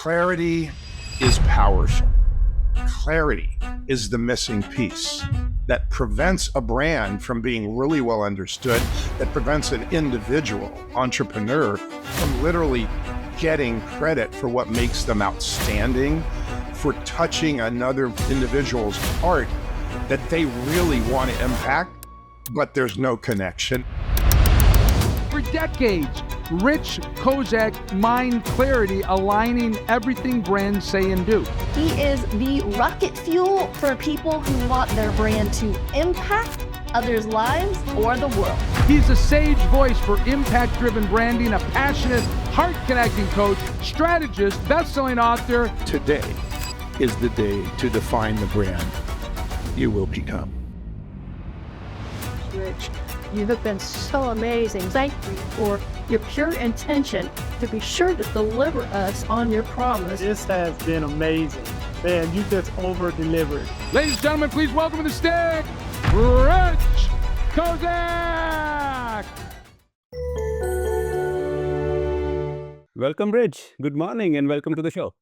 Clarity is powerful. Clarity is the missing piece that prevents a brand from being really well understood, that prevents an individual entrepreneur from literally getting credit for what makes them outstanding, for touching another individual's heart that they really want to impact, but there's no connection. For decades, Rich Kozak mined clarity, aligning everything brands say and do. He is the rocket fuel for people who want their brand to impact others' lives or the world. He's a sage voice for impact-driven branding, a passionate, heart-connecting coach, strategist, best-selling author. Today is the day to define the brand you will become. Rich, you have been so amazing. Thank you for your pure intention to be sure to deliver us on your promise. This has been amazing. Man, you just over-delivered. Ladies and gentlemen, please welcome to the stage, Rich Kozak! Welcome, Rich. Good morning and welcome to the show.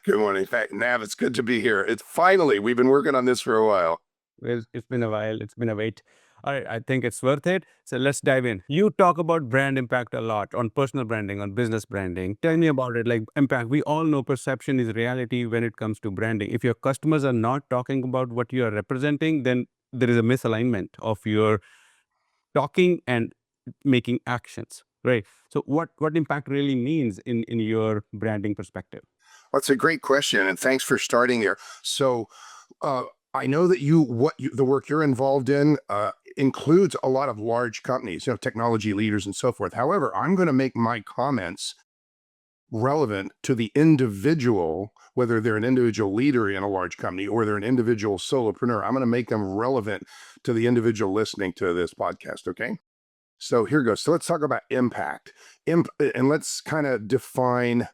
Good morning. In fact, Nav, it's good to be here. It's finally, we've been working on this for a while. It's been a while. It's been a wait. All right, I think it's worth it. So let's dive in. You talk about brand impact a lot on personal branding, on business branding. Tell me about it. Like impact, we all know perception is reality when it comes to branding. If your customers are not talking about what you are representing, then there is a misalignment of your talking and making actions, right? So what impact really means in your branding perspective? Well, that's a great question, and thanks for starting there. So I know that the work you're involved in includes a lot of large companies, technology leaders and so forth. However, I'm going to make my comments relevant to the individual, whether they're an individual leader in a large company or they're an individual solopreneur. I'm going to make them relevant to the individual listening to this podcast, okay? So here goes. So let's talk about impact. And let's kind of define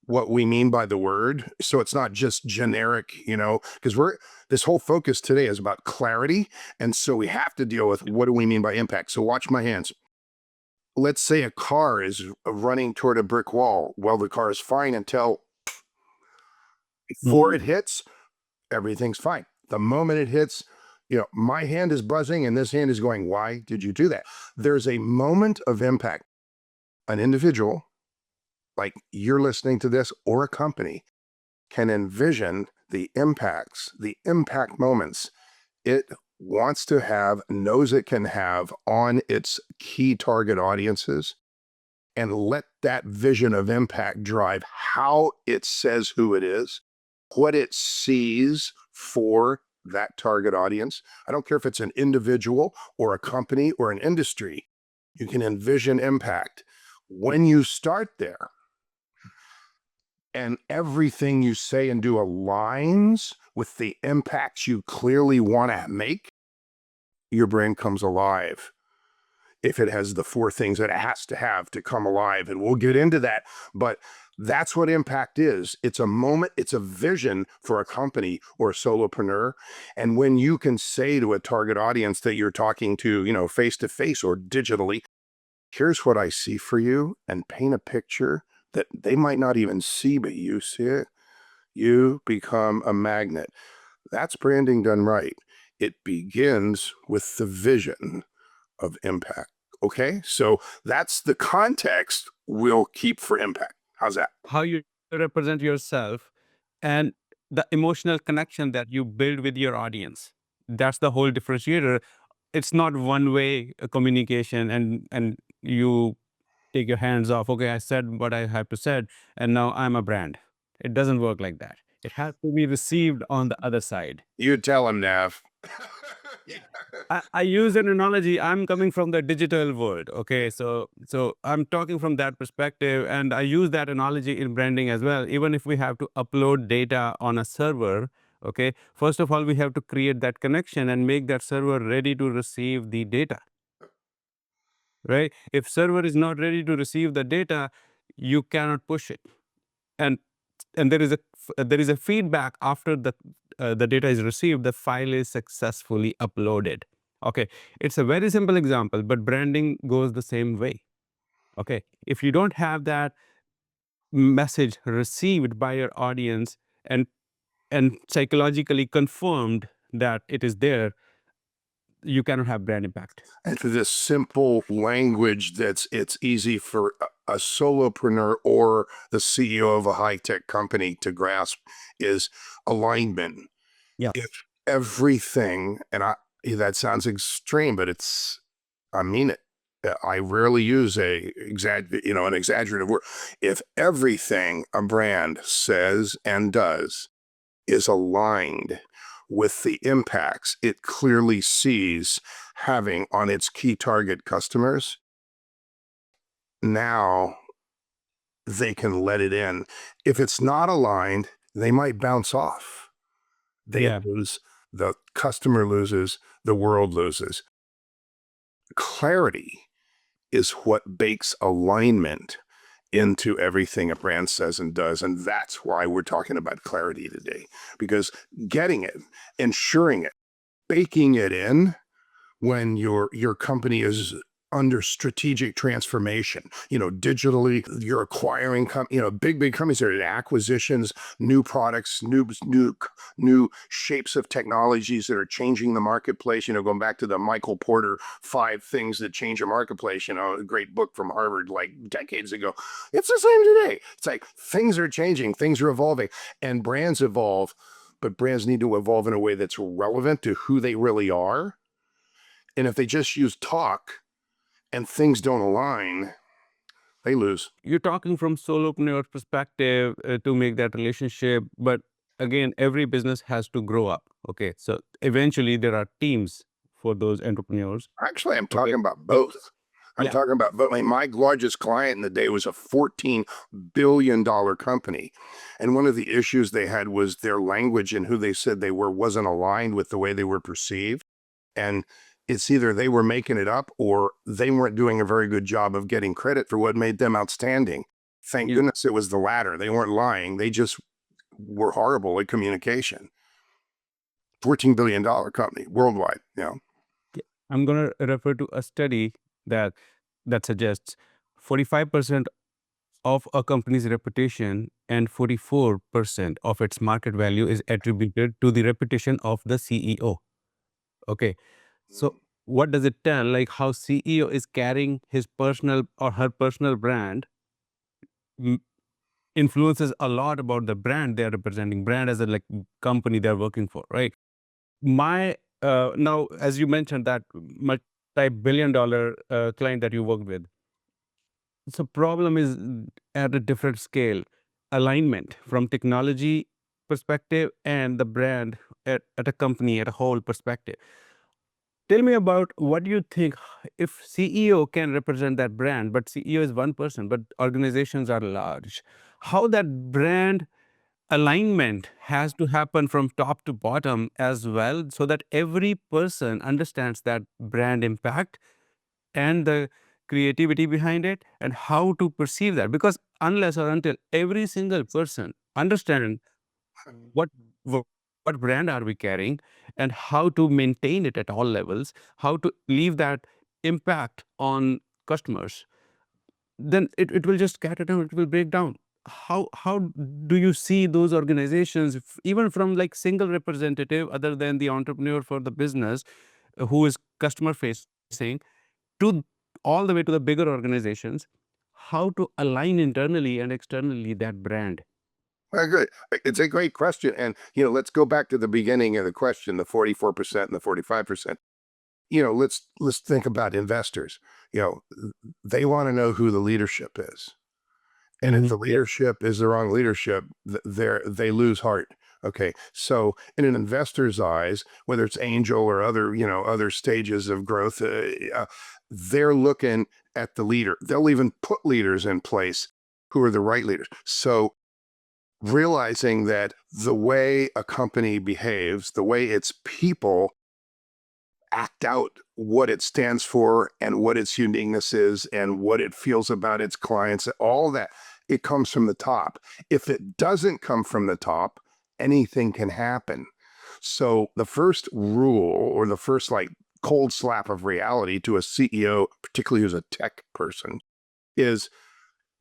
what we mean by the word. So it's not just generic, because this whole focus today is about clarity. And so we have to deal with what do we mean by impact? So watch my hands. Let's say a car is running toward a brick wall. Well, the car is fine until before it hits, everything's fine. The moment it hits, my hand is buzzing and this hand is going, why did you do that? There's a moment of impact. An individual, like you're listening to this, or a company, can envision the impacts, the impact moments it wants to have, knows it can have on its key target audiences, and let that vision of impact drive how it says who it is, what it sees for that target audience. I don't care if it's an individual or a company or an industry, you can envision impact. When you start there, and everything you say and do aligns with the impacts you clearly want to make, your brand comes alive. If it has the four things that it has to have to come alive, and we'll get into that, but that's what impact is. It's a moment, it's a vision for a company or a solopreneur. And when you can say to a target audience that you're talking to, face to face or digitally, here's what I see for you, and paint a picture that they might not even see, but you see it, you become a magnet. That's branding done right. It begins with the vision of impact. Okay, so that's the context we'll keep for impact. How's that? How you represent yourself and the emotional connection that you build with your audience. That's the whole differentiator. It's not one-way communication and you take your hands off. Okay, I said what I have to say, and now I'm a brand. It doesn't work like that. It has to be received on the other side. You tell him, Nav. I use an analogy. I'm coming from the digital world. Okay, so I'm talking from that perspective, and I use that analogy in branding as well. Even if we have to upload data on a server, okay, first of all, we have to create that connection and make that server ready to receive the data. Right? If server is not ready to receive the data, you cannot push it. And there is a feedback after the data is received, the file is successfully uploaded. Okay, it's a very simple example, but branding goes the same way. Okay, if you don't have that message received by your audience and psychologically confirmed that it is there, you cannot have brand impact. And for this simple language it's easy for a solopreneur or the CEO of a high-tech company to grasp is alignment. Yeah. If everything, and that sounds extreme, but I mean it. I rarely use an exaggerative word. If everything a brand says and does is aligned with the impacts it clearly sees having on its key target customers, now they can let it in. If it's not aligned, they might bounce off. They lose, the customer loses, the world loses. Clarity is what bakes alignment into everything a brand says and does. And that's why we're talking about clarity today, because getting it, ensuring it, baking it in when your company is under strategic transformation, digitally, you're acquiring, big companies are in acquisitions, new products, new shapes of technologies that are changing the marketplace, going back to the Michael Porter 5 Things That Change a Marketplace, a great book from Harvard like decades ago. It's the same today. It's like things are changing, things are evolving, and brands evolve, but brands need to evolve in a way that's relevant to who they really are. And if they just use talk and things don't align, they lose. You're talking from solopreneur perspective to make that relationship, but again, every business has to grow up. Okay, so eventually there are teams for those entrepreneurs. Actually, I'm talking about both. I'm talking about both. My largest client in the day was a $14 billion company. And one of the issues they had was their language and who they said they were wasn't aligned with the way they were perceived. And it's either they were making it up or they weren't doing a very good job of getting credit for what made them outstanding. Thank goodness it was the latter. They weren't lying. They just were horrible at communication. $14 billion company worldwide, I'm going to refer to a study that suggests 45% of a company's reputation and 44% of its market value is attributed to the reputation of the CEO. Okay. So what does it tell? Like how CEO is carrying his personal or her personal brand influences a lot about the brand they're representing, brand as a company they're working for, right? Now, as you mentioned, that multi-billion-dollar client that you worked with, so problem is at a different scale, alignment from technology perspective and the brand at a company at a whole perspective. Tell me about what you think if CEO can represent that brand, but CEO is one person, but organizations are large. How that brand alignment has to happen from top to bottom as well, so that every person understands that brand impact and the creativity behind it and how to perceive that. Because unless or until every single person understands what what brand are we carrying and how to maintain it at all levels, how to leave that impact on customers, then it will just scatter down, it will break down. How do you see those organizations, even from like single representative other than the entrepreneur for the business who is customer facing, to all the way to the bigger organizations, how to align internally and externally that brand? Well, good. It's a great question. And, let's go back to the beginning of the question, the 44% and the 45%. Let's think about investors. They want to know who the leadership is. And if the leadership is the wrong leadership, they lose heart. Okay. So in an investor's eyes, whether it's angel or other stages of growth, they're looking at the leader. They'll even put leaders in place who are the right leaders. So realizing that the way a company behaves, the way its people act out what it stands for and what its uniqueness is and what it feels about its clients, all that, it comes from the top. If it doesn't come from the top, anything can happen. So the first rule, or the first cold slap of reality to a CEO, particularly who's a tech person, is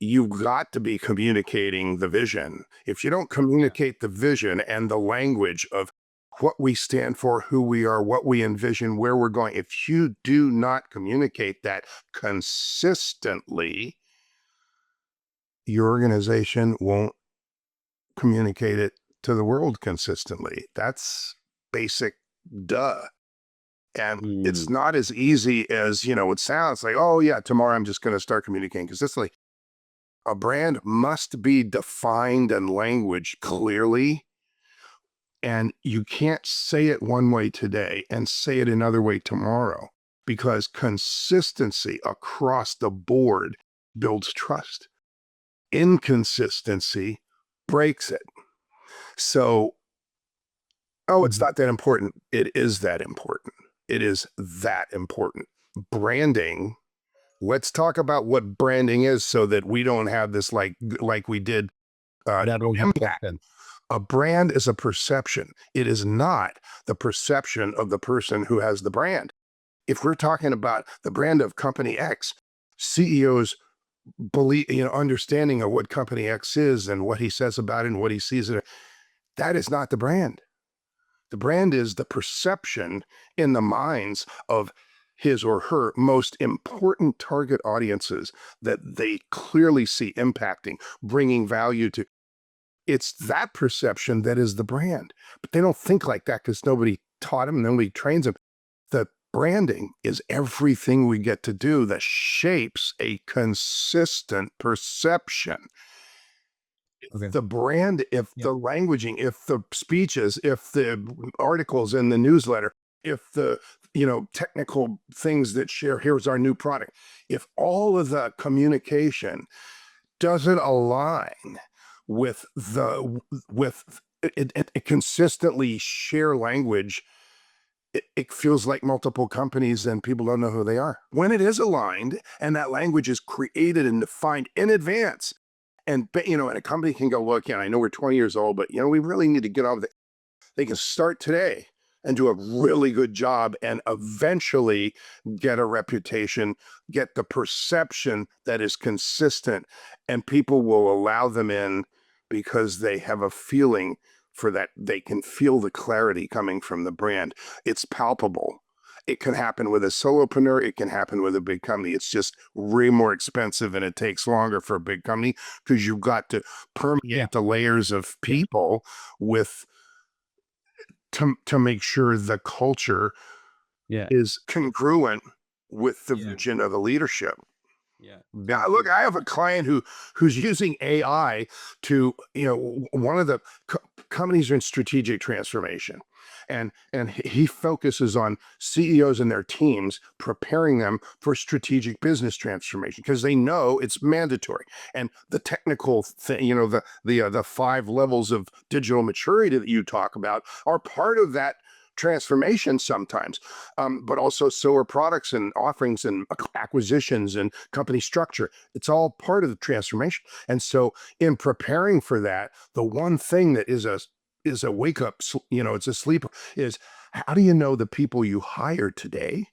you've got to be communicating the vision. If you don't communicate the vision and the language of what we stand for, who we are, what we envision, where we're going, if you do not communicate that consistently, your organization won't communicate it to the world consistently. That's basic duh. And it's not as easy as, it sounds like, oh yeah, tomorrow I'm just going to start communicating consistently. A brand must be defined and language clearly. And you can't say it one way today and say it another way tomorrow, because consistency across the board builds trust. Inconsistency breaks it. So, it's not that important. It is that important. It is that important. Branding. Let's talk about what branding is so that we don't have this like we did impact. A brand is a perception. It is not the perception of the person who has the brand. If we're talking about the brand of company X, CEOs believe, understanding of what company X is and what he says about it and what he sees in it, that is not the brand. The brand is the perception in the minds of his or her most important target audiences that they clearly see impacting, bringing value to. It's that perception that is the brand. But they don't think like that because nobody taught them, nobody trains them. The branding is everything we get to do that shapes a consistent perception. Okay. The brand, if the languaging, if the speeches, if the articles in the newsletter, if the technical things that share, here's our new product, if all of the communication doesn't align with it consistently share language, it feels like multiple companies and people don't know who they are. When it is aligned and that language is created and defined in advance, and a company can go, look, I know we're 20 years old, but we really need to get on with it. They can start today and do a really good job and eventually get a reputation, get the perception that is consistent, and people will allow them in because they have a feeling for that. They can feel the clarity coming from the brand. It's palpable. It can happen with a solopreneur. It can happen with a big company. It's just way more expensive and it takes longer for a big company because you've got to permeate the layers of people to make sure the culture is congruent with the vision of the leadership. Now, look, I have a client who's using AI to, one of the companies are in strategic transformation, and he focuses on CEOs and their teams, preparing them for strategic business transformation because they know it's mandatory. And the technical thing, the 5 levels of digital maturity that you talk about are part of that transformation sometimes, but also so are products and offerings and acquisitions and company structure. It's all part of the transformation. And so in preparing for that, the one thing that is a wake up, it's a sleeper, is how do you know the people you hire today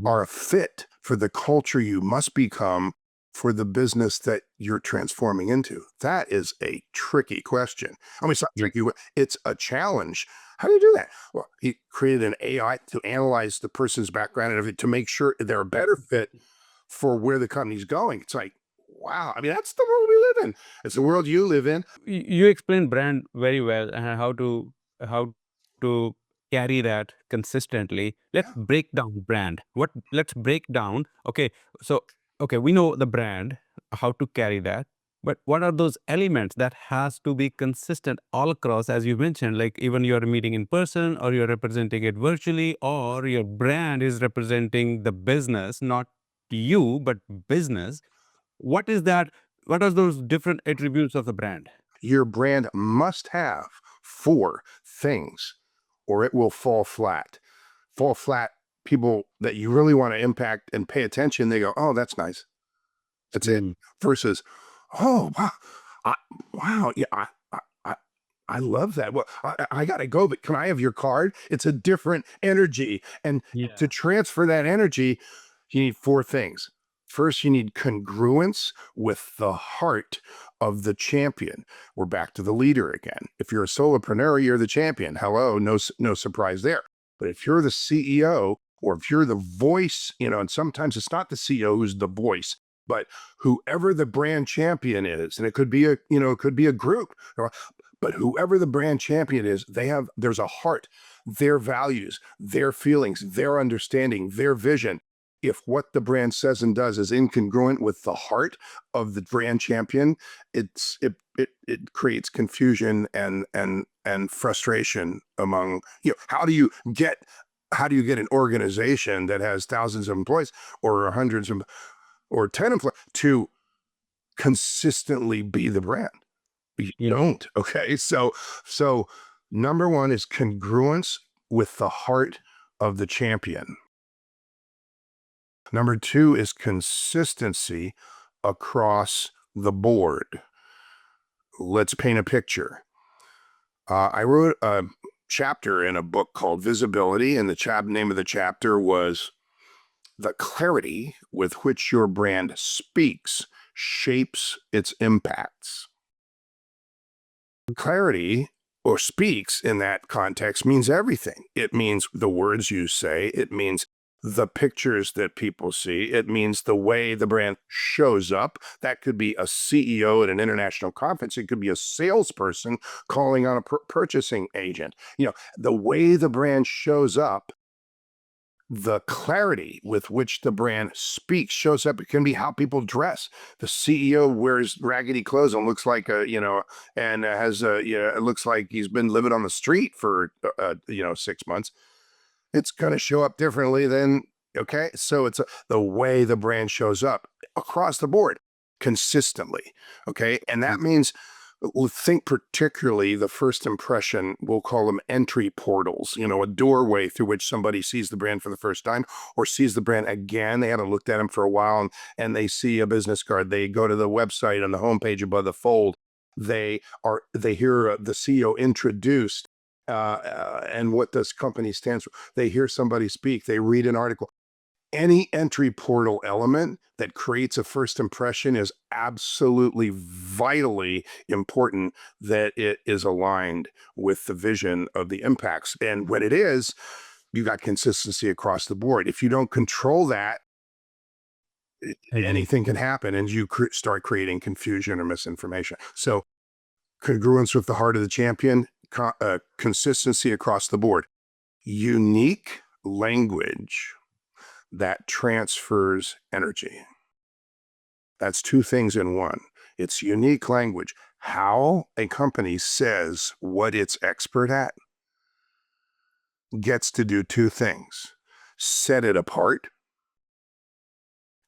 are a fit for the culture you must become for the business that you're transforming into? That is a tricky question. I mean, it's not tricky, it's a challenge. How do you do that? Well, he created an AI to analyze the person's background and everything to make sure they're a better fit for where the company's going. It's like, wow. I mean, that's the world we live in. It's the world you live in. You explained brand very well and how to carry that consistently. Let's break down brand. Let's break down. Okay, so we know the brand, how to carry that. But what are those elements that has to be consistent all across, as you mentioned, like even you're meeting in person or you're representing it virtually, or your brand is representing the business, not you, but business. What is that? What are those different attributes of the brand? Your brand must have 4 things or it will fall flat. Fall flat. People that you really want to impact and pay attention, they go, oh, that's nice. That's it. Versus, oh, wow. Yeah, I love that. Well, I got to go, but can I have your card? It's a different energy. And to transfer that energy, you need 4 things. First, you need congruence with the heart of the champion. We're back to the leader again. If you're a solopreneur, you're the champion. Hello, no surprise there. But if you're the CEO, or if you're the voice, and sometimes it's not the CEO who's the voice, but whoever the brand champion is, and it could be a group, but whoever the brand champion is, there's a heart, their values, their feelings, their understanding, their vision. If what the brand says and does is incongruent with the heart of the brand champion, it creates confusion and frustration among, how do you get an organization that has thousands of employees or hundreds of or 10 employees to consistently be the brand? You don't. Okay. So number one is congruence with the heart of the champion. Number two is consistency across the board. Let's paint a picture. I wrote a chapter in a book called Visibility, and the name of the chapter was "The Clarity with which your brand speaks shapes its impacts." Clarity or speaks in that context means everything. It means the words you say. It means the pictures that people see. It means the way the brand shows up. That could be a CEO at an international conference. It could be a salesperson calling on a purchasing agent. The way the brand shows up, the clarity with which the brand speaks shows up. It can be how people dress. The CEO wears raggedy clothes and looks like it looks like he's been living on the street for 6 months. It's going to show up differently than, okay? So it's the way the brand shows up across the board consistently, okay? And that means, think particularly the first impression, we'll call them entry portals, a doorway through which somebody sees the brand for the first time or sees the brand again. They haven't looked at them for a while and they see a business card. They go to the website on the homepage above the fold. They hear the CEO introduced and what this company stands for. They hear somebody speak. They read an article. Any entry portal element that creates a first impression is absolutely vitally important that it is aligned with the vision of the impacts. And when it is, you got consistency across the board. If you don't control that, anything can happen and you start creating confusion or misinformation. So congruence with the heart of the champion, consistency across the board, unique language that transfers energy. That's two things in one. It's unique language. How a company says what it's expert at gets to do two things: set it apart.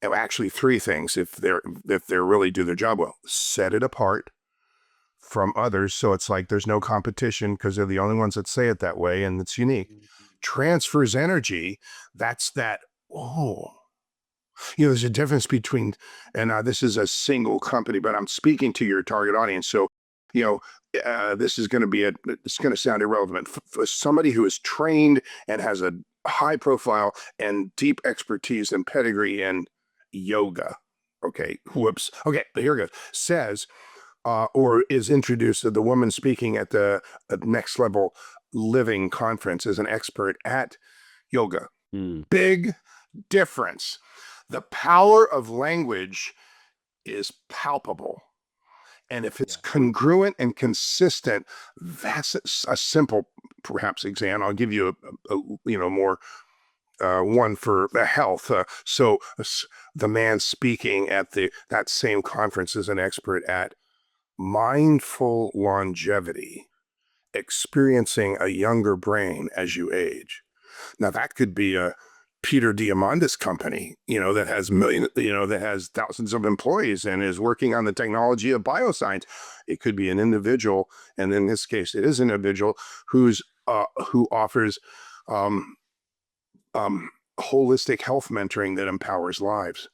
Actually, three things if they really do their job well. Set it apart from others, so it's like there's no competition because they're the only ones that say it that way, and it's unique. Transfers energy. That's that. There's a difference between, and this is a single company, but I'm speaking to your target audience. So, this is going to it's going to sound irrelevant. For somebody who is trained and has a high profile and deep expertise and pedigree in yoga. Okay, whoops. Okay, but here it goes. Says, or is introduced to the woman speaking at the Next Level Living conference as an expert at yoga. Big difference. The power of language is palpable. And if it's congruent and consistent, that's a simple, perhaps, example. I'll give you a more one for the health. So the man speaking at that same conference is an expert at mindful longevity, experiencing a younger brain as you age. Now that could be a Peter Diamandis company, that has thousands of employees and is working on the technology of bioscience. It could be an individual, and in this case, it is an individual who offers holistic health mentoring that empowers lives.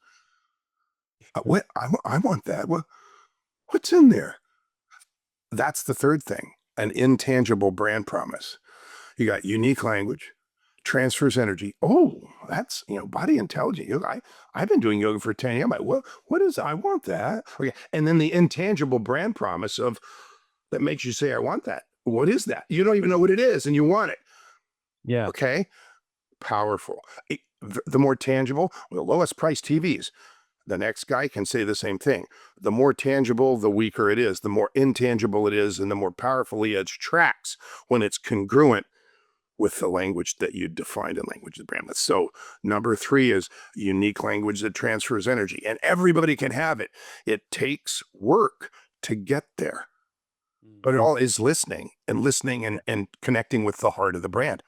What I want that. What's in there? That's the third thing: an intangible brand promise. You got unique language, transfers energy. Oh, that's, body intelligent yoga. I've been doing yoga for 10 years. I'm like, what is, I want that. Okay. And then the intangible brand promise of that makes you say, I want that. What is that? You don't even know what it is and you want it. Yeah. Okay. Powerful. The more tangible, the lowest price TVs. The next guy can say the same thing. The more tangible, the weaker it is. The more intangible it is, and the more powerfully it tracks when it's congruent with the language that you defined in language of the brand. So number 3 is unique language that transfers energy, and everybody can have it. It takes work to get there, but it all is listening and connecting with the heart of the brand.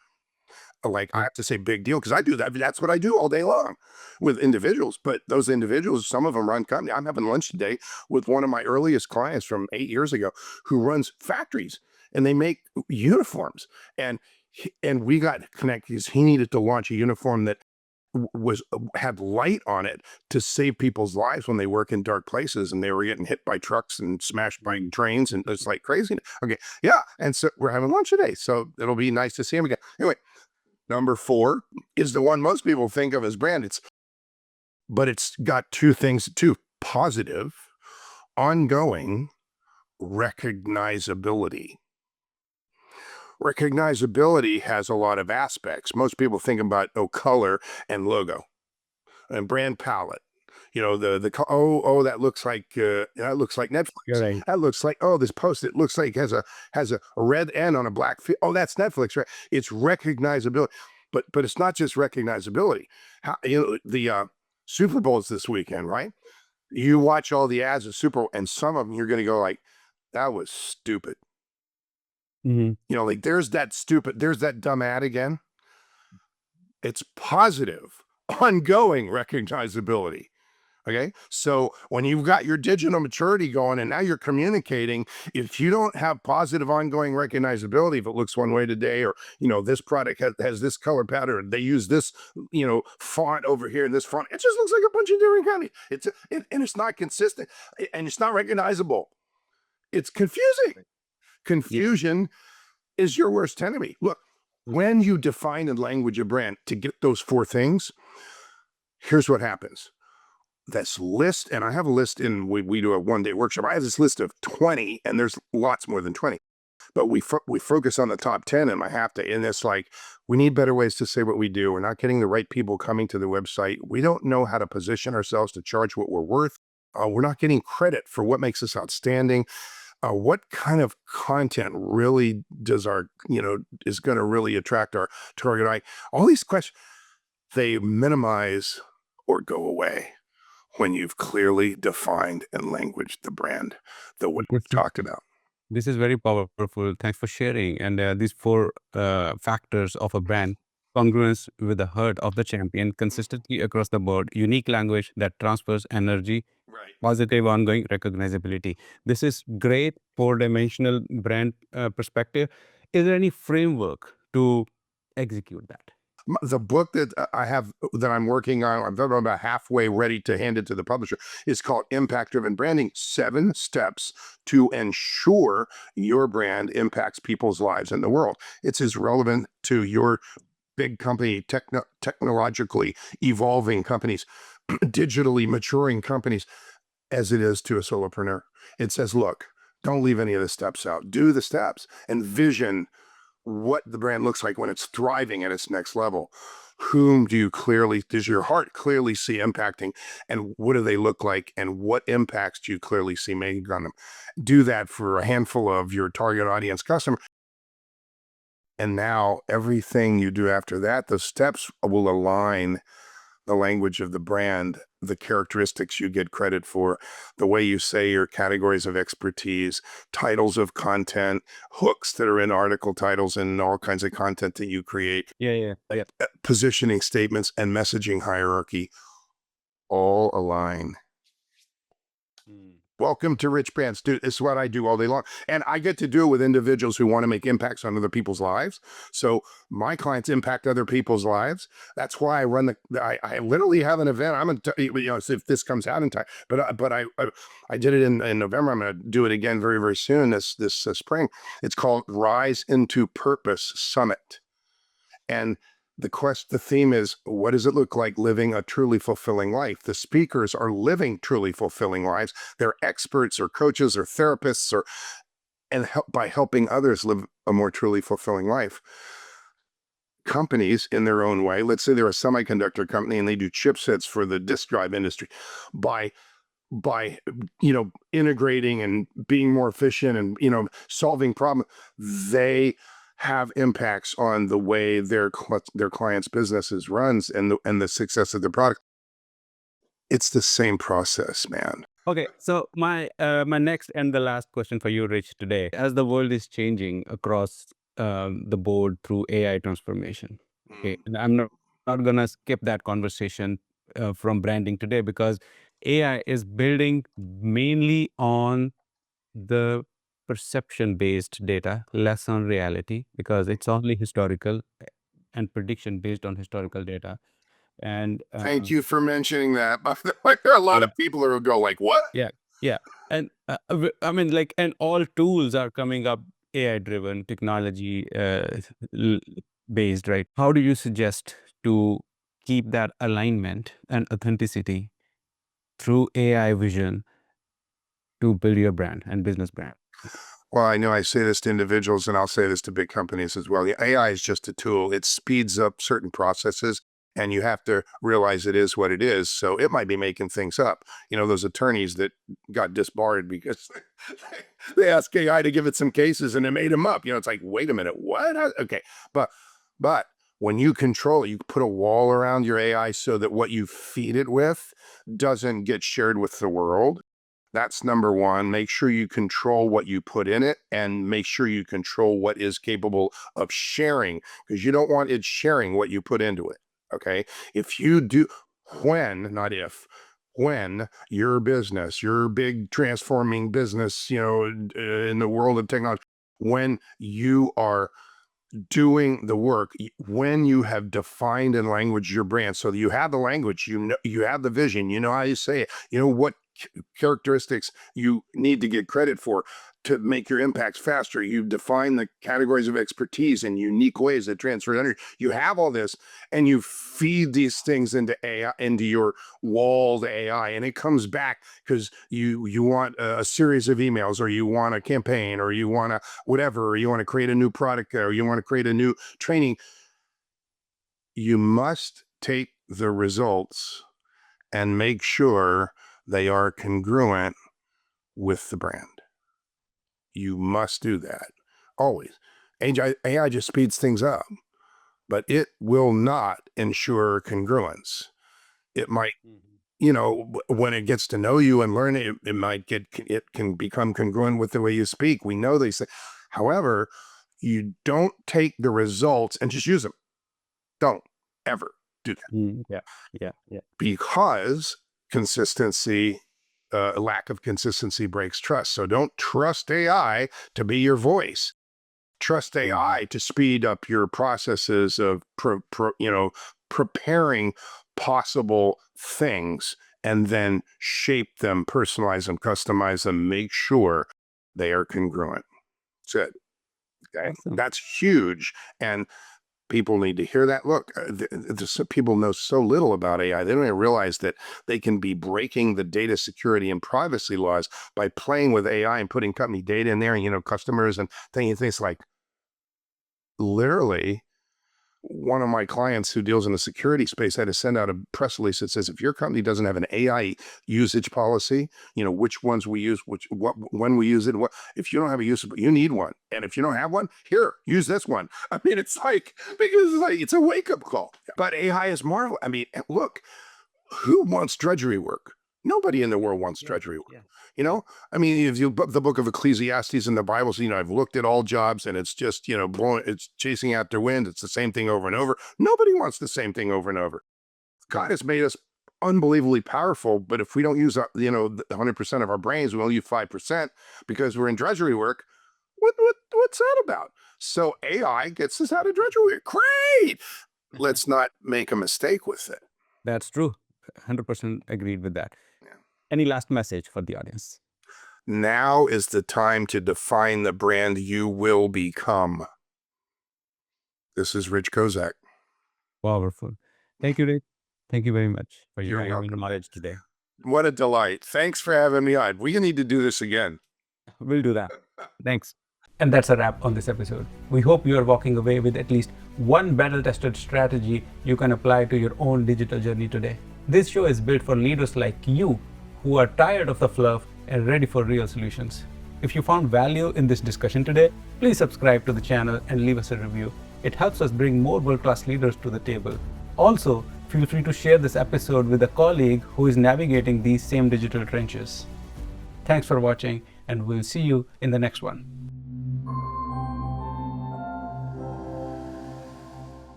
Like, I have to say big deal because I do that. That's what I do all day long with individuals. But those individuals, some of them run company. I'm having lunch today with one of my earliest clients from 8 years ago who runs factories and they make uniforms. And we got connected because he needed to launch a uniform that had light on it to save people's lives when they work in dark places and they were getting hit by trucks and smashed by trains and it's like crazy. Okay, yeah. And so we're having lunch today, so it'll be nice to see him again. Anyway. Number 4 is the one most people think of as brand. But it's got 2 things, too: positive, ongoing recognizability. Recognizability has a lot of aspects. Most people think about, color and logo and brand palette. That looks like Netflix. You're right. That looks like, this post, it looks like has a red N on a black field. Oh, that's Netflix, right? It's recognizability, but it's not just recognizability. The Super Bowl's this weekend, right? You watch all the ads of Super Bowl, and some of them you're going to go like, that was stupid. Mm-hmm. There's that dumb ad again. It's positive, ongoing recognizability. Okay. So when you've got your digital maturity going and now you're communicating, if you don't have positive ongoing recognizability, if it looks one way today, or, this product has this color pattern, they use this, font over here and this font, it just looks like a bunch of different kinds. And it's not consistent and it's not recognizable. It's confusing. Confusion is your worst enemy. Look, when you define a language of brand to get those 4 things, here's what happens. This list, and I have a list we do a 1-day workshop. I have this list of 20, and there's lots more than 20, but we focus on the top 10 in my half day. And it's like, we need better ways to say what we do. We're not getting the right people coming to the website. We don't know how to position ourselves to charge what we're worth. We're not getting credit for what makes us outstanding. What kind of content really does is going to really attract our target eye? All these questions, they minimize or go away when you've clearly defined and languaged the brand that we talked about. This is very powerful. Thanks for sharing. And these 4 factors of a brand: congruence with the heart of the champion, consistency across the board, unique language that transfers energy, Right. positive ongoing recognizability. This is great 4-dimensional brand perspective. Is there any framework to execute that? The book that I have that I'm working on, I'm about halfway ready to hand it to the publisher, is called Impact Driven Branding: 7 Steps to Ensure Your Brand Impacts People's Lives in the World. It's as relevant to your big company, technologically evolving companies, digitally maturing companies, as it is to a solopreneur. It says, look, don't leave any of the steps out. Do the steps and vision what the brand looks like when it's thriving at its next level. Whom does your heart clearly see impacting, and what do they look like, and what impacts do you clearly see making on them? Do that for a handful of your target audience customer. And now everything you do after that, the steps will align the language of the brand, the characteristics you get credit for, the way you say your categories of expertise, titles of content, hooks that are in article titles and all kinds of content that you create, Yeah. positioning statements and messaging hierarchy all align. Welcome to Rich Brands. Dude, this is what I do all day long. And I get to do it with individuals who want to make impacts on other people's lives. So my clients impact other people's lives. That's why I run I literally have an event. I'm going to, if this comes out in time, but I did it in November. I'm going to do it again very, very soon this spring. It's called Rise into Purpose Summit. And the theme is, what does it look like living a truly fulfilling life? The speakers are living truly fulfilling lives. They're experts or coaches or therapists by helping others live a more truly fulfilling life. Companies in their own way, let's say they're a semiconductor company and they do chipsets for the disk drive industry, by integrating and being more efficient and solving problems, they have impacts on the way their clients' businesses runs and the success of the product. It's the same process, man. Okay, so my next and the last question for you, Rich, today, as the world is changing across the board through AI transformation. Okay, and I'm not gonna skip that conversation from branding today, because AI is building mainly on the perception-based data, less on reality, because it's only historical and prediction based on historical data. And Thank you for mentioning that. Like, there are a lot of people who go like, what? yeah, yeah. And I mean, like, and all tools are coming up AI driven, technology based, right? How do you suggest to keep that alignment and authenticity through AI vision to build your brand and business brand? Well, I know I say this to individuals and I'll say this to big companies as well. The AI is just a tool. It speeds up certain processes and you have to realize it is what it is. So it might be making things up. Those attorneys that got disbarred because they asked AI to give it some cases and it made them up. It's like, wait a minute, what? Okay. But when you control it, you put a wall around your AI so that what you feed it with doesn't get shared with the world. That's number one. Make sure you control what you put in it and make sure you control what is capable of sharing, because you don't want it sharing what you put into it. Okay. If you do, not if, when your business, your big transforming business, in the world of technology, when you are doing the work, when you have defined and language your brand, so that you have the language, you have the vision, how you say it, what characteristics you need to get credit for to make your impacts faster. You define the categories of expertise in unique ways that transfer energy. You have all this and you feed these things into AI, into your walled AI, and it comes back because you want a series of emails, or you want a campaign, or you want to whatever, or you want to create a new product, or you want to create a new training. You must take the results and make sure they are congruent with the brand. You must do that always. AI just speeds things up, but it will not ensure congruence. It might, when it gets to know you and learn it, it can become congruent with the way you speak. We know these things. However, you don't take the results and just use them. Don't ever do that. Yeah. Because consistency, lack of consistency breaks trust. So don't trust AI to be your voice. Trust AI to speed up your processes of preparing possible things, and then shape them, personalize them, customize them, make sure they are congruent. That's it. Okay. Awesome. That's huge. And people need to hear that. Look, people know so little about AI. They don't even realize that they can be breaking the data security and privacy laws by playing with AI and putting company data in there, and, customers and things like, literally, one of my clients who deals in the security space had to send out a press release that says, if your company doesn't have an AI usage policy, which ones we use, when we use it, if you don't have a use, you need one. And if you don't have one, here, use this one. I mean, it's like, because it's a wake up call. But AI is marvelous. I mean, look, who wants drudgery work? Nobody in the world wants drudgery work. Yeah. I mean, if you the book of Ecclesiastes in the Bible, so, I've looked at all jobs and it's just, it's chasing after wind. It's the same thing over and over. Nobody wants the same thing over and over. God has made us unbelievably powerful, but if we don't use, 100% of our brains, we only use 5% because we're in drudgery work. What's that about? So AI gets us out of drudgery work. Great. Let's not make a mistake with it. That's true. 100% agreed with that. Yeah. Any last message for the audience? Now is the time to define the brand you will become. This is Rich Kozak. Powerful. Thank you, Rick. Thank you very much for You're your welcome. knowledge today. What a delight. Thanks for having me on. We need to do this again. We'll do that. Thanks. And that's a wrap on this episode. We hope you are walking away with at least one battle-tested strategy you can apply to your own digital journey today. This show is built for leaders like you who are tired of the fluff and ready for real solutions. If you found value in this discussion today, please subscribe to the channel and leave us a review. It helps us bring more world-class leaders to the table. Also, feel free to share this episode with a colleague who is navigating these same digital trenches. Thanks for watching, and we'll see you in the next one.